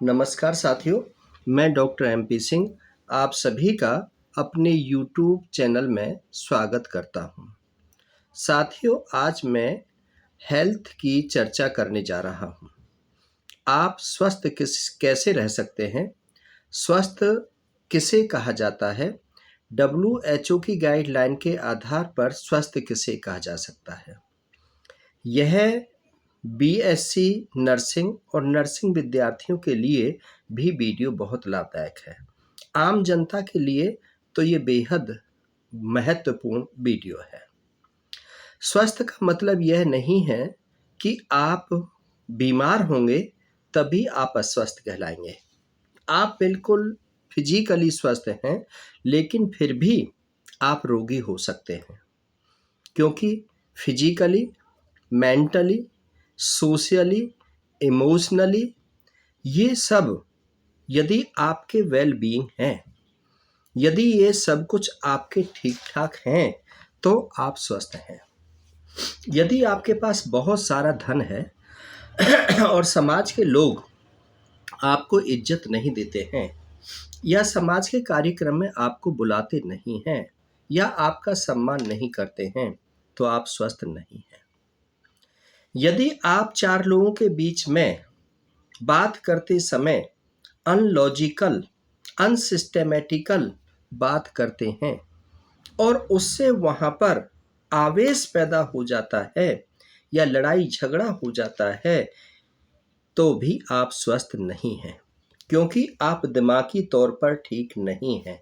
नमस्कार साथियों, मैं डॉक्टर एमपी सिंह आप सभी का अपने यूट्यूब चैनल में स्वागत करता हूं। साथियों, आज मैं हेल्थ की चर्चा करने जा रहा हूं। आप स्वस्थ कैसे रह सकते हैं? स्वस्थ किसे कहा जाता है? WHO की गाइडलाइन के आधार पर स्वस्थ किसे कहा जा सकता है? यह बीएससी नर्सिंग और नर्सिंग विद्यार्थियों के लिए भी वीडियो बहुत लाभदायक है। आम जनता के लिए तो ये बेहद महत्वपूर्ण वीडियो है। स्वस्थ का मतलब यह नहीं है कि आप बीमार होंगे तभी आप अस्वस्थ कहलाएंगे। आप बिल्कुल फिजिकली स्वस्थ हैं, लेकिन फिर भी आप रोगी हो सकते हैं, क्योंकि फिजिकली, मेंटली, सोशली, इमोशनली ये सब यदि आपके वेल बीइंग हैं, यदि ये सब कुछ आपके ठीक ठाक हैं, तो आप स्वस्थ हैं। यदि आपके पास बहुत सारा धन है और समाज के लोग आपको इज्जत नहीं देते हैं, या समाज के कार्यक्रम में आपको बुलाते नहीं हैं, या आपका सम्मान नहीं करते हैं, तो आप स्वस्थ नहीं हैं। यदि आप चार लोगों के बीच में बात करते समय अनलॉजिकल, अनसिस्टेमेटिकल बात करते हैं और उससे वहाँ पर आवेश पैदा हो जाता है या लड़ाई झगड़ा हो जाता है, तो भी आप स्वस्थ नहीं हैं, क्योंकि आप दिमागी तौर पर ठीक नहीं हैं।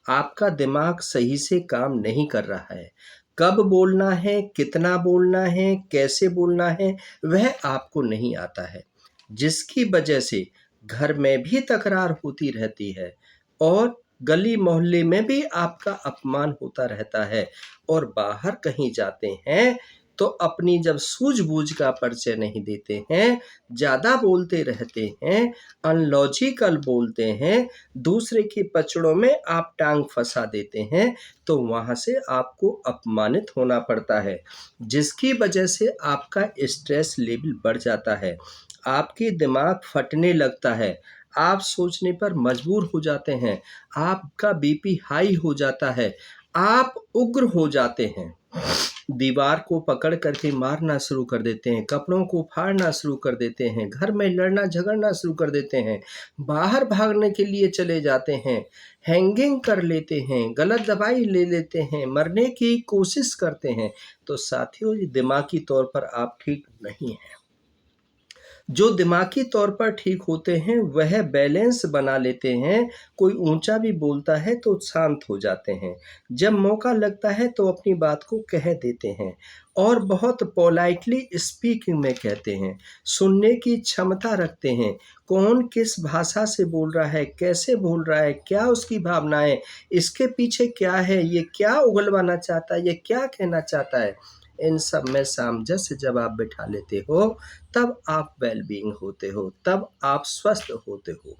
आपका दिमाग सही से काम नहीं कर रहा है। कब बोलना है, कितना बोलना है, कैसे बोलना है, वह आपको नहीं आता है, जिसकी वजह से घर में भी तकरार होती रहती है और गली मोहल्ले में भी आपका अपमान होता रहता है, और बाहर कहीं जाते हैं तो अपनी जब सूझबूझ का परिचय नहीं देते हैं, ज़्यादा बोलते रहते हैं, अनलॉजिकल बोलते हैं, दूसरे की पचड़ों में आप टांग फंसा देते हैं, तो वहाँ से आपको अपमानित होना पड़ता है, जिसकी वजह से आपका स्ट्रेस लेवल बढ़ जाता है, आपकी दिमाग फटने लगता है, आप सोचने पर मजबूर हो जाते हैं, आपका बीपी हाई हो जाता है, आप उग्र हो जाते हैं, दीवार को पकड़ करके मारना शुरू कर देते हैं, कपड़ों को फाड़ना शुरू कर देते हैं, घर में लड़ना झगड़ना शुरू कर देते हैं, बाहर भागने के लिए चले जाते हैं, हैंगिंग कर लेते हैं, गलत दवाई ले लेते हैं, मरने की कोशिश करते हैं। तो साथियों, ये दिमागी तौर पर आप ठीक नहीं हैं। जो दिमागी तौर पर ठीक होते हैं वह बैलेंस बना लेते हैं। कोई ऊंचा भी बोलता है तो शांत हो जाते हैं, जब मौका लगता है तो अपनी बात को कह देते हैं और बहुत पोलाइटली स्पीकिंग में कहते हैं, सुनने की क्षमता रखते हैं। कौन किस भाषा से बोल रहा है, कैसे बोल रहा है, क्या उसकी भावनाएं, इसके पीछे क्या है, ये क्या उगलवाना चाहता है, ये क्या कहना चाहता है, इन सब में सामंजस्य जब आप बिठा लेते हो, तब आप वेलबींग होते हो, तब आप स्वस्थ होते हो।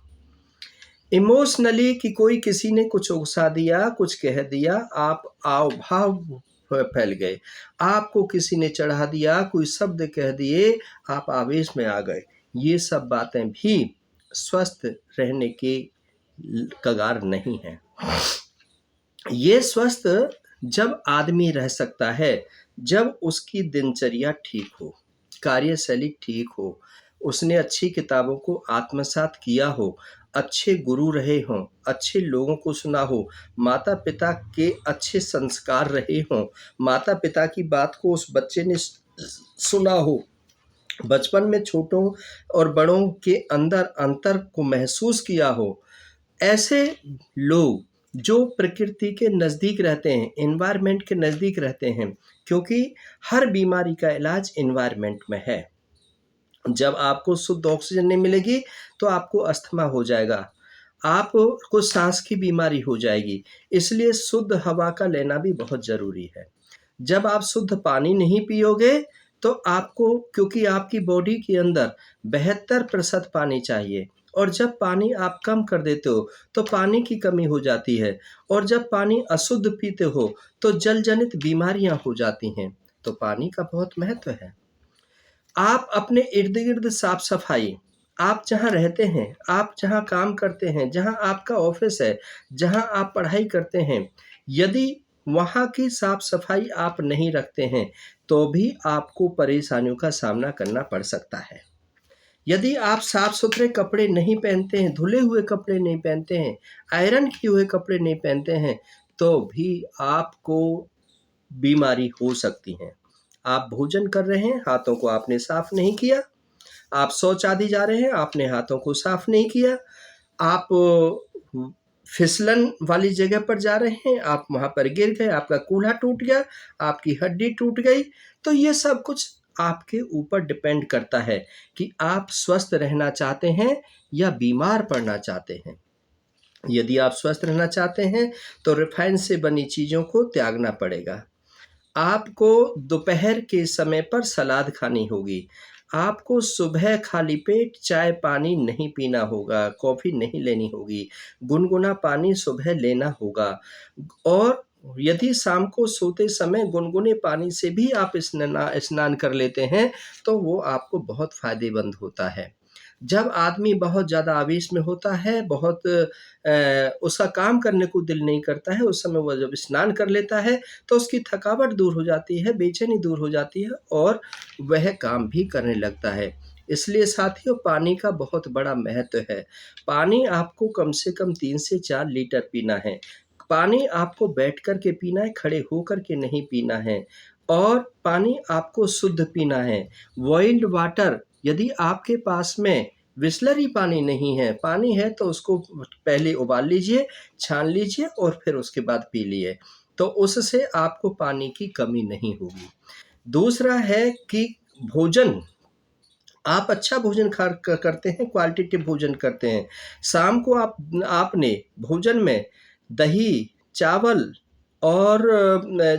इमोशनली कि कोई किसी ने कुछ उकसा दिया, कुछ कह दिया, आप आव भाव फैल गए, आपको किसी ने चढ़ा दिया, कोई शब्द कह दिए, आप आवेश में आ गए, ये सब बातें भी स्वस्थ रहने के कगार नहीं है। ये स्वस्थ जब आदमी रह सकता है जब उसकी दिनचर्या ठीक हो, कार्यशैली ठीक हो, उसने अच्छी किताबों को आत्मसात किया हो, अच्छे गुरु रहे हों, अच्छे लोगों को सुना हो, माता पिता के अच्छे संस्कार रहे हों, माता पिता की बात को उस बच्चे ने सुना हो, बचपन में छोटों और बड़ों के अंदर अंतर को महसूस किया हो। ऐसे लोग जो प्रकृति के नज़दीक रहते हैं, एनवायरनमेंट के नज़दीक रहते हैं, क्योंकि हर बीमारी का इलाज एनवायरनमेंट में है। जब आपको शुद्ध ऑक्सीजन नहीं मिलेगी तो आपको अस्थमा हो जाएगा, आपको सांस की बीमारी हो जाएगी, इसलिए शुद्ध हवा का लेना भी बहुत ज़रूरी है। जब आप शुद्ध पानी नहीं पियोगे तो आपको, क्योंकि आपकी बॉडी के अंदर 72% पानी चाहिए, और जब पानी आप कम कर देते हो तो पानी की कमी हो जाती है, और जब पानी अशुद्ध पीते हो तो जल जनित बीमारियां हो जाती हैं। तो पानी का बहुत महत्व है। आप अपने इर्द गिर्द साफ सफाई, आप जहाँ रहते हैं, आप जहाँ काम करते हैं, जहाँ आपका ऑफ़िस है, जहाँ आप पढ़ाई करते हैं, यदि वहाँ की साफ-सफाई आप नहीं रखते हैं, तो भी आपको परेशानियों का सामना करना पड़ सकता है। यदि आप साफ-सुथरे कपड़े नहीं पहनते हैं, धुले हुए कपड़े नहीं पहनते हैं, आयरन किए हुए कपड़े नहीं पहनते हैं, तो भी आपको बीमारी हो सकती है। आप भोजन कर रहे हैं, हाथों को आपने साफ नहीं किया, आप शौच आदि जा रहे हैं, आपने हाथों को साफ नहीं किया, आप फिसलन वाली जगह पर जा रहे हैं, आप वहाँ पर गिर गए, आपका कूल्हा टूट गया, आपकी हड्डी टूट गई, तो ये सब कुछ आपके ऊपर डिपेंड करता है कि आप स्वस्थ रहना चाहते हैं या बीमार पड़ना चाहते हैं। यदि आप स्वस्थ रहना चाहते हैं, तो रिफाइन से बनी चीज़ों को त्यागना पड़ेगा। आपको दोपहर के समय पर सलाद खानी होगी। आपको सुबह खाली पेट चाय-पानी नहीं पीना होगा, कॉफ़ी नहीं लेनी होगी, गुनगुना पानी सुबह लेना होगा और यदि शाम को सोते समय गुनगुने पानी से भी आप स्नान कर लेते हैं, तो वो आपको बहुत फ़ायदेमंद होता है। जब आदमी बहुत ज़्यादा आवेश में होता है, बहुत उसका काम करने को दिल नहीं करता है, उस समय वह जब स्नान कर लेता है, तो उसकी थकावट दूर हो जाती है, बेचैनी दूर हो जाती है और वह काम भी करने लगता है। इसलिए साथियों पानी का बहुत बड़ा महत्व है। पानी आपको कम से कम 3 से 4 लीटर पीना है। पानी आपको बैठ कर के पीना है, खड़े होकर के नहीं पीना है और पानी आपको शुद्ध पीना है। बॉइल्ड वाटर यदि आपके पास में बिसलरी पानी नहीं है, पानी है तो उसको पहले उबाल लीजिए, छान लीजिए और फिर उसके बाद पी लिए। तो उससे आपको पानी की कमी नहीं होगी। दूसरा है कि भोजन, आप अच्छा भोजन करते हैं, क्वालिटेटिव भोजन करते हैं। शाम को आपने भोजन में दही, चावल और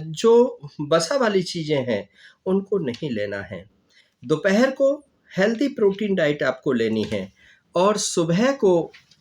जो वसा वाली चीज़ें हैं, उनको नहीं लेना है। दोपहर को हेल्दी प्रोटीन डाइट आपको लेनी है और सुबह को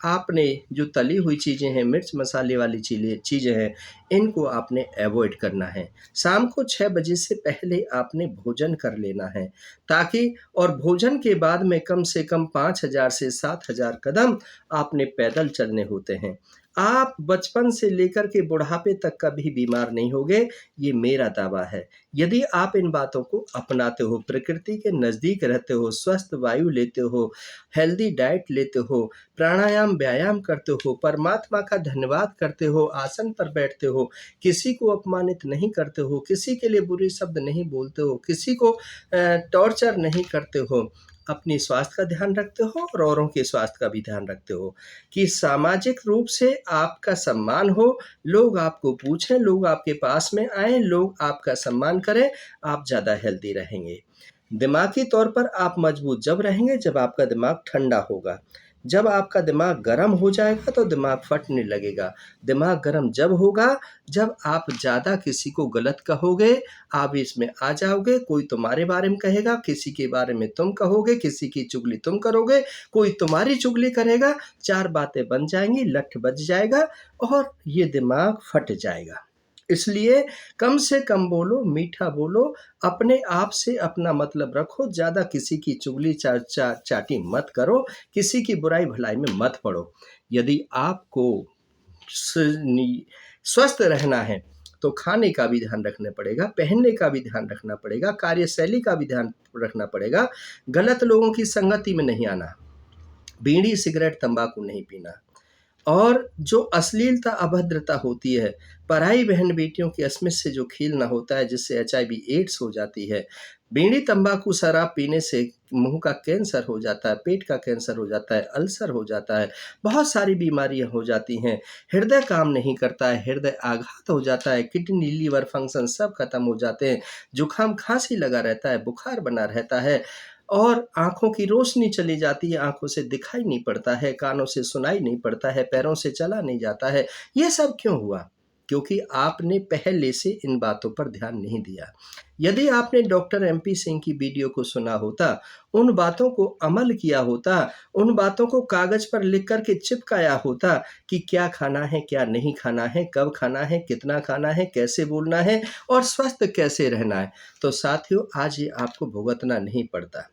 आपने जो तली हुई चीज़ें हैं, मिर्च मसाले वाली चीज़ें हैं, इनको आपने अवॉइड करना है। शाम को 6 बजे से पहले आपने भोजन कर लेना है ताकि और भोजन के बाद में कम से कम 5,000 से 7,000 कदम आपने पैदल चलने होते हैं। आप बचपन से लेकर के बुढ़ापे तक कभी बीमार नहीं होंगे, ये मेरा दावा है। यदि आप इन बातों को अपनाते हो, प्रकृति के नज़दीक रहते हो, स्वस्थ वायु लेते हो, हेल्दी डाइट लेते हो, प्राणायाम, व्यायाम करते हो, परमात्मा का धन्यवाद करते हो, आसन पर बैठते हो, किसी को अपमानित नहीं करते हो, किसी के लिए बुरे शब्द नहीं बोलते हो, किसी को टॉर्चर नहीं करते हो, अपनी स्वास्थ्य का ध्यान रखते हो और औरों के स्वास्थ्य का भी ध्यान रखते हो कि सामाजिक रूप से आपका सम्मान हो, लोग आपको पूछें, लोग आपके पास में आएँ, लोग आपका सम्मान करें, आप ज़्यादा हेल्दी रहेंगे। दिमागी तौर पर आप मजबूत जब रहेंगे जब आपका दिमाग ठंडा होगा। जब आपका दिमाग गर्म हो जाएगा तो दिमाग फटने लगेगा। दिमाग गर्म जब होगा जब आप ज़्यादा किसी को गलत कहोगे, आप इसमें आ जाओगे, कोई तुम्हारे बारे में कहेगा, किसी के बारे में तुम कहोगे, किसी की चुगली तुम करोगे, कोई तुम्हारी चुगली करेगा, 4 बातें बन जाएँगी, लठ बज जाएगा और ये दिमाग फट जाएगा। इसलिए कम से कम बोलो, मीठा बोलो, अपने आप से अपना मतलब रखो, ज़्यादा किसी की चुगली चाटी मत करो, किसी की बुराई-भलाई में मत पड़ो। यदि आपको स नी स्वस्थ रहना है, तो खाने का भी ध्यान रखना पड़ेगा, पहनने का भी ध्यान रखना पड़ेगा, कार्यशैली का भी ध्यान रखना पड़ेगा, गलत लोगों की संगति में नहीं आना, बीड़ी, सिगरेट, तम्बाकू नहीं पीना। और जो अश्लीलता, अभद्रता होती है, पराई बहन-बेटियों की अस्मित से जो खीलना होता है, जिससे एचआईवी एड्स हो जाती है। बीड़ी, तम्बाकू, शराब पीने से मुँह का कैंसर हो जाता है, पेट का कैंसर हो जाता है, अल्सर हो जाता है, बहुत सारी बीमारियाँ हो जाती हैं। हृदय काम नहीं करता है, हृदय आघात हो जाता है, किडनी, लीवर फंक्शन सब खत्म हो जाते हैं, जुकाम-खाँसी लगा रहता है, बुखार बना रहता है और आँखों की रोशनी चली जाती है, आँखों से दिखाई नहीं पड़ता है, कानों से सुनाई नहीं पड़ता है, पैरों से चला नहीं जाता है। ये सब क्यों हुआ? क्योंकि आपने पहले से इन बातों पर ध्यान नहीं दिया। यदि आपने डॉक्टर एमपी सिंह की वीडियो को सुना होता, उन बातों को अमल किया होता, उन बातों को कागज़ पर लिख कर के चिपकाया होता कि क्या खाना है, क्या नहीं खाना है, कब खाना है, कितना खाना है, कैसे बोलना है और स्वस्थ कैसे रहना है, तो साथियों आज ये आपको भुगतना नहीं पड़ता।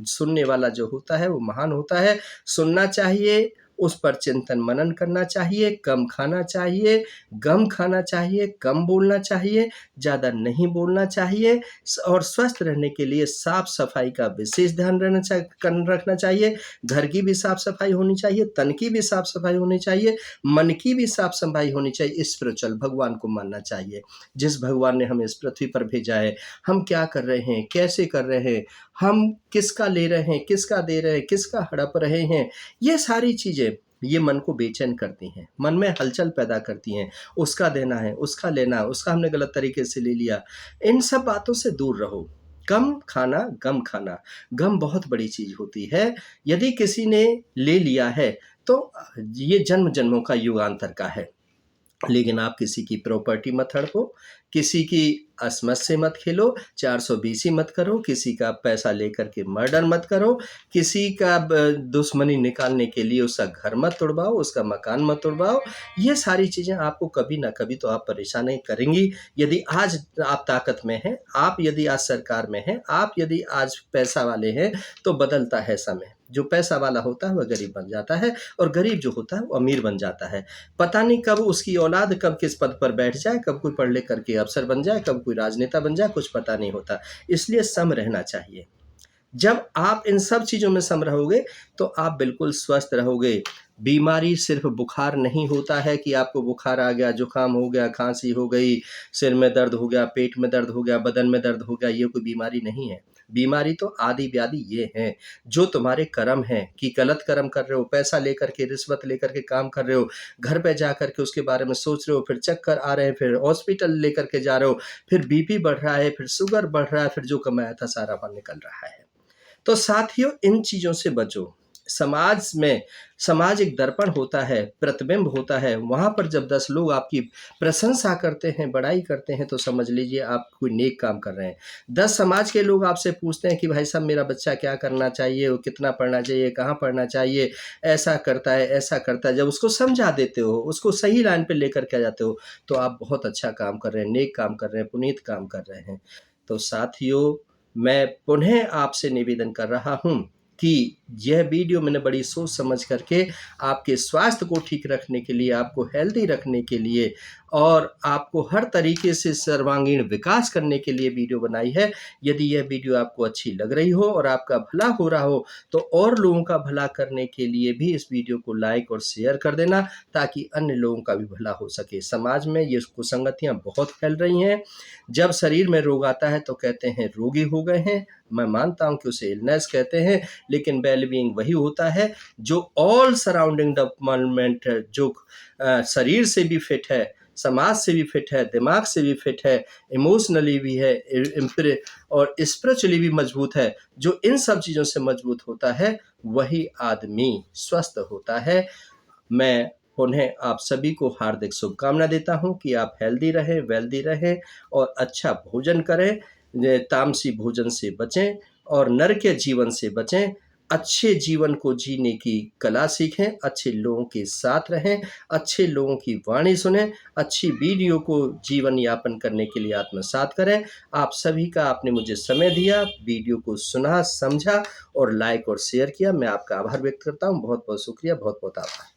सुनने वाला जो होता है वो महान होता है। सुनना चाहिए, उस पर चिंतन मनन करना चाहिए, कम खाना चाहिए, गम खाना चाहिए, कम बोलना चाहिए, ज़्यादा नहीं बोलना चाहिए और स्वस्थ रहने के लिए साफ-सफाई का विशेष ध्यान रखना चाहिए। घर की भी साफ-सफाई होनी चाहिए, तन की भी साफ-सफाई होनी चाहिए, मन की भी साफ-सफाई होनी चाहिए। स्पिरिचुअल भगवान को मानना चाहिए, जिस भगवान ने हमें इस पृथ्वी पर भेजा है। हम क्या कर रहे हैं, कैसे कर रहे हैं, हम किसका ले रहे हैं, किसका दे रहे हैं, किसका हड़प रहे हैं, ये सारी चीज़ें ये मन को बेचैन करती हैं, मन में हलचल पैदा करती हैं। उसका देना है, उसका लेना है, उसका हमने गलत तरीके से ले लिया। इन सब बातों से दूर रहो। कम खाना, गम खाना। गम बहुत बड़ी चीज़ होती है। यदि किसी ने ले लिया है तो ये जन्म-जन्मों का युगांतर का है। लेकिन आप किसी की प्रॉपर्टी मत हड़पो, किसी की असमत से मत खेलो, 420 मत करो, किसी का पैसा लेकर के मर्डर मत करो, किसी का दुश्मनी निकालने के लिए उसका घर मत तोड़वाओ, उसका मकान मत तोड़वाओ। ये सारी चीज़ें आपको कभी ना कभी तो आप परेशानी करेंगी। यदि आज आप ताकत में हैं, आप यदि आज सरकार में हैं, आप यदि आज पैसा वाले हैं, तो बदलता है समय। जो पैसा वाला होता है वह गरीब बन जाता है और गरीब जो होता है वो अमीर बन जाता है। पता नहीं कब उसकी औलाद कब किस पद पर बैठ जाए, कब कोई पढ़ लिख करके अफ़सर बन जाए, कब कोई राजनेता बन जाए, कुछ पता नहीं होता। इसलिए सम रहना चाहिए। जब आप इन सब चीज़ों में सम रहोगे तो आप बिल्कुल स्वस्थ रहोगे। बीमारी सिर्फ़ बुखार नहीं होता है कि आपको बुखार आ गया, जुकाम हो गया, खाँसी हो गई, सिर में दर्द हो गया, पेट में दर्द हो गया, बदन में दर्द हो गया, ये कोई बीमारी नहीं है। बीमारी तो आदि-व्याधि ये हैं, जो तुम्हारे कर्म हैं कि गलत कर्म कर रहे हो, पैसा लेकर के, रिश्वत लेकर के काम कर रहे हो, घर पे जा कर के उसके बारे में सोच रहे हो, फिर चक्कर आ रहे हैं, फिर हॉस्पिटल लेकर के जा रहे हो, फिर बीपी बढ़ रहा है, फिर शुगर बढ़ रहा है, फिर जो कमाया था सारा बाहर निकल रहा है। तो साथियों इन चीज़ों से बचो। समाज एक दर्पण होता है, प्रतिबिंब होता है, वहाँ पर जब 10 लोग आपकी प्रशंसा करते हैं, बड़ाई करते हैं तो समझ लीजिए आप कोई नेक काम कर रहे हैं। 10 समाज के लोग आपसे पूछते हैं कि भाई साहब मेरा बच्चा क्या करना चाहिए, वो कितना पढ़ना चाहिए, कहाँ पढ़ना चाहिए, ऐसा करता है, ऐसा करता है। जब उसको समझा देते हो, उसको सही लाइन पे लेकर के आ जाते हो, तो आप बहुत अच्छा काम कर रहे हैं, नेक काम कर रहे हैं, पुनीत काम कर रहे हैं। तो साथियों मैं पुनः आपसे निवेदन कर रहा हूँ कि यह वीडियो मैंने बड़ी सोच समझ करके आपके स्वास्थ्य को ठीक रखने के लिए, आपको हेल्दी रखने के लिए और आपको हर तरीके से सर्वांगीण विकास करने के लिए वीडियो बनाई है। यदि यह वीडियो आपको अच्छी लग रही हो और आपका भला हो रहा हो तो और लोगों का भला करने के लिए भी इस वीडियो को लाइक और शेयर कर देना ताकि अन्य लोगों का भी भला हो सके। समाज में ये कुसंगतियाँ बहुत फैल रही हैं। जब शरीर में रोग आता है तो कहते हैं रोगी हो गए हैं। मैं मानता हूँ कि उसे इलनेस कहते हैं, लेकिन वेल बीइंग वही होता है जो ऑल सराउंडिंग डेवलपमेंट जो शरीर से भी फिट है, समाज से भी फिट है, दिमाग से भी फिट है, इमोशनली भी है और स्पिरिचुअली भी मजबूत है। जो इन सब चीज़ों से मजबूत होता है वही आदमी स्वस्थ होता है। मैं पुनः आप सभी को हार्दिक शुभकामना देता हूँ कि आप हेल्दी रहें, वेल्दी रहें और अच्छा भोजन करें, तामसी भोजन से बचें और नरक के जीवन से बचें। अच्छे जीवन को जीने की कला सीखें, अच्छे लोगों के साथ रहें, अच्छे लोगों की वाणी सुनें, अच्छी वीडियो को जीवन यापन करने के लिए आत्मसात करें। आप सभी का आपने मुझे समय दिया, वीडियो को सुना, समझा और लाइक और शेयर किया। मैं आपका आभार व्यक्त करता हूँ। बहुत-बहुत शुक्रिया, बहुत-बहुत आभार।